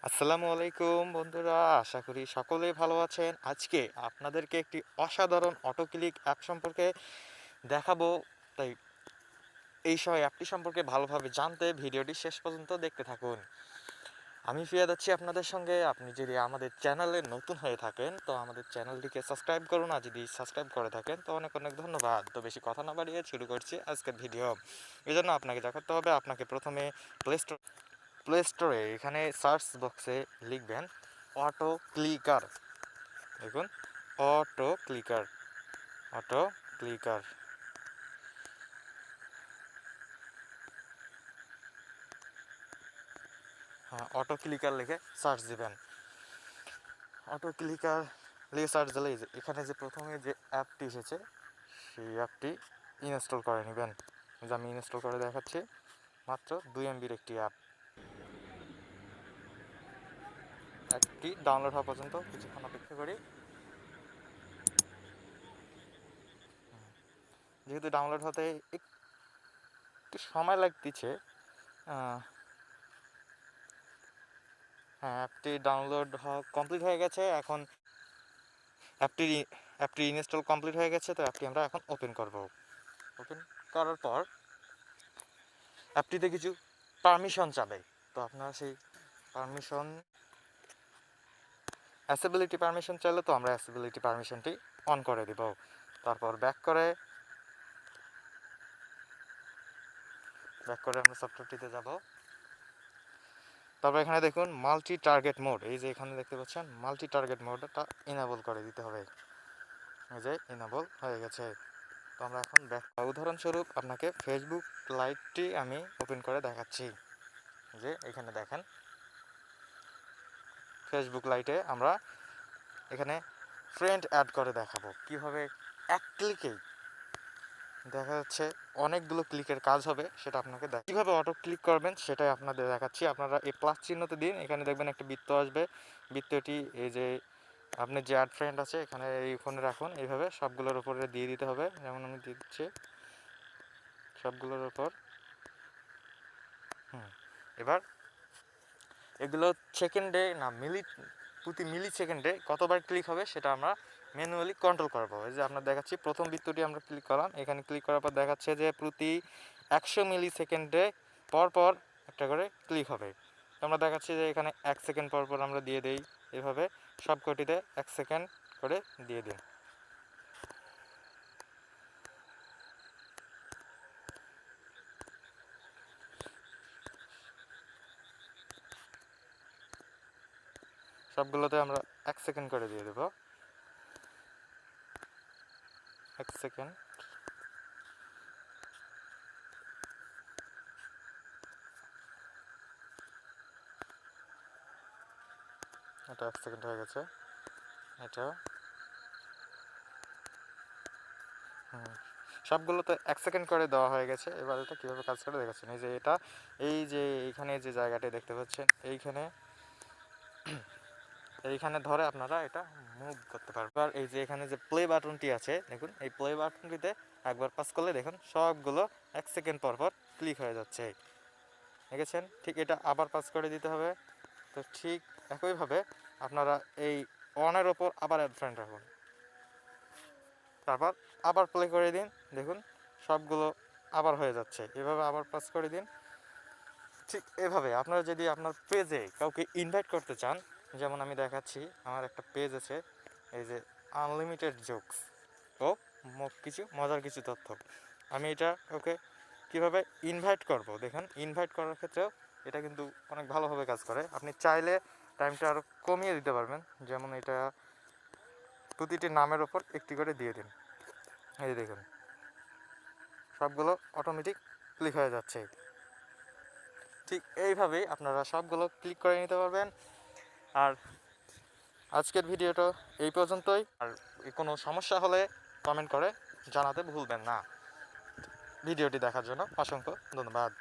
আসসালামু আলাইকুম বন্ধুরা, আশা করি সকলেই ভালো আছেন। আজকে আপনাদেরকে একটি অসাধারণ অটো ক্লিক অ্যাপ সম্পর্কে দেখাবো। তাই অ্যাপটি সম্পর্কে ভালোভাবে জানতে ভিডিওটি শেষ পর্যন্ত দেখতে থাকুন। আমি ফিরে যাচ্ছি আপনাদের সঙ্গে। আপনি যদি আমাদের চ্যানেলে নতুন হয়ে থাকেন তো আমাদের চ্যানেলটিকে সাবস্ক্রাইব করুন, আর যদি সাবস্ক্রাইব করে থাকেন তো অনেক অনেক ধন্যবাদ। তো বেশি কথা না বাড়িয়ে শুরু করছি আজকের ভিডিও। এই জন্য আপনাকে যা করতে হবে, আপনাকে প্রথমে প্লে স্টোরে এখানে সার্চ বক্সে লিখবেন অটো ক্লিকার। দেখুন, অটো ক্লিকার, অটো ক্লিকার। হ্যাঁ, অটো ক্লিকার লিখে সার্চ দিবেন। অটো ক্লিকার লিখে সার্চ দিলে এখানে যে প্রথমে যে অ্যাপটি এসেছে সেই অ্যাপটি ইনস্টল করে নেবেন। যে আমি ইনস্টল করে দেখাচ্ছি, মাত্র 2 MBর একটি অ্যাপ। অ্যাপটি ডাউনলোড হওয়া পর্যন্ত কিছুক্ষণ অপেক্ষা করি। যেহেতু ডাউনলোড হতে একটু সময় লাগতেছে, হ্যাঁ, অ্যাপটি ডাউনলোড কমপ্লিট হয়ে গেছে। এখন অ্যাপটি অ্যাপটি ইনস্টল কমপ্লিট হয়ে গেছে। তো অ্যাপটি আমরা এখন ওপেন করব। ওপেন করার পর অ্যাপটিতে কিছু পারমিশন চাবে। তো আপনারা সেই পারমিশন, অ্যাসেবিলিটি পারমিশন চাইলে তো আমরা অ্যাসেবিলিটি পারমিশনটি অন করে দিব। তারপর ব্যাক করে আমরা সফটওয়্যারটিতে যাব। তারপর এখানে দেখুন মাল্টি টার্গেট মোড, এই যে এখানে দেখতে পাচ্ছেন মাল্টি টার্গেট মোডটা ইনেবল করে দিতে হবে। এই যে ইনেবল হয়ে গেছে। তো আমরা এখন উদাহরণস্বরূপ আপনাকে ফেসবুক লাইভটি আমি ওপেন করে দেখাচ্ছি। যে এখানে দেখেন, ফেসবুক লাইটে আমরা এখানে ফ্রেন্ড অ্যাড করে দেখাবো কিভাবে এক ক্লিকেই দেখা যাচ্ছে অনেকগুলো ক্লিকের কাজ হবে। সেটা আপনাকে কীভাবে অটো ক্লিক করবেন সেটাই আপনাদের দেখাচ্ছি। আপনারা এই প্লাস চিহ্নতে দিন, এখানে দেখবেন একটা বৃত্ত আসবে। বৃত্তটি এই যে আপনার যে অ্যাড ফ্রেন্ড আছে এখানে এইখানে রাখুন। এইভাবে সবগুলোর উপরে দিয়ে দিতে হবে, যেমন আমি দিয়ে দিচ্ছি সবগুলোর উপর। এবার এগুলো সেকেন্ডে না প্রতি মিলি সেকেন্ডে কতবার ক্লিক হবে সেটা আমরা ম্যানুয়ালি কন্ট্রোল করবো। এই যে আপনার দেখাচ্ছি প্রথম বৃত্তটি আমরা ক্লিক করলাম, এখানে ক্লিক করার পর দেখাচ্ছে যে প্রতি 100 মিলি সেকেন্ডে পর পর একটা করে ক্লিক হবে। আমরা দেখাচ্ছি যে এখানে 1 সেকেন্ড পর পর আমরা দিয়ে দিই। এভাবে সবকটিতে 1 সেকেন্ড করে দিয়ে দিন। সবগুলোতে আমরা 1 সেকেন্ড করে দিয়ে দেব। 1 সেকেন্ড। এটা 1 সেকেন্ড হয়ে গেছে। এটা সবগুলোতে 1 সেকেন্ড করে দেওয়া হয়ে গেছে। এবার এটা কীভাবে কাজ করে দেখাচ্ছেন। এই যে এটা, এই যে এইখানে যে জায়গাটি দেখতে পাচ্ছেন এইখানে ধরে আপনারা এটা মুভ করতে পারবেন। আর এই যে এখানে যে প্লে বাটনটি আছে দেখুন, এই প্লে বাটনটিতে একবার পাস করলে দেখুন সবগুলো 1 সেকেন্ড পর পর ক্লিক হয়ে যাচ্ছে। দেখেছেন? ঠিক এটা আবার পাস করে দিতে হবে। তো ঠিক একইভাবে আপনারা এই অনের ওপর আবার অ্যাড ফ্রেন্ড রাখুন, তারপর আবার প্লে করে দিন। দেখুন সবগুলো আবার হয়ে যাচ্ছে। এভাবে আবার পাস করে দিন। ঠিক এভাবে আপনারা যদি আপনার পেজে কাউকে ইনভাইট করতে চান, যেমন আমি দেখাচ্ছি আমার একটা পেজ আছে, এই যে আনলিমিটেড জোকস ও কিছু মজার কিছু তথ্য। আমি এটা ওকে কীভাবে ইনভাইট করব, দেখুন ইনভাইট করার ক্ষেত্রেও এটা কিন্তু অনেক ভালোভাবে কাজ করে। আপনি চাইলে টাইমটা আরও কমিয়ে দিতে পারবেন, যেমন এটা প্রতিটি নামের ওপর একটি করে দিয়ে দিন। এই দেখুন সবগুলো অটোমেটিক ক্লিক হয়ে যাচ্ছে। ঠিক এইভাবেই আপনারা সবগুলো ক্লিক করে নিতে পারবেন। আর আজকের ভিডিওটা এই পর্যন্তই। আর কোনো সমস্যা হলে কমেন্ট করে জানাতে ভুলবেন না। ভিডিওটি দেখার জন্য অসংখ্য ধন্যবাদ।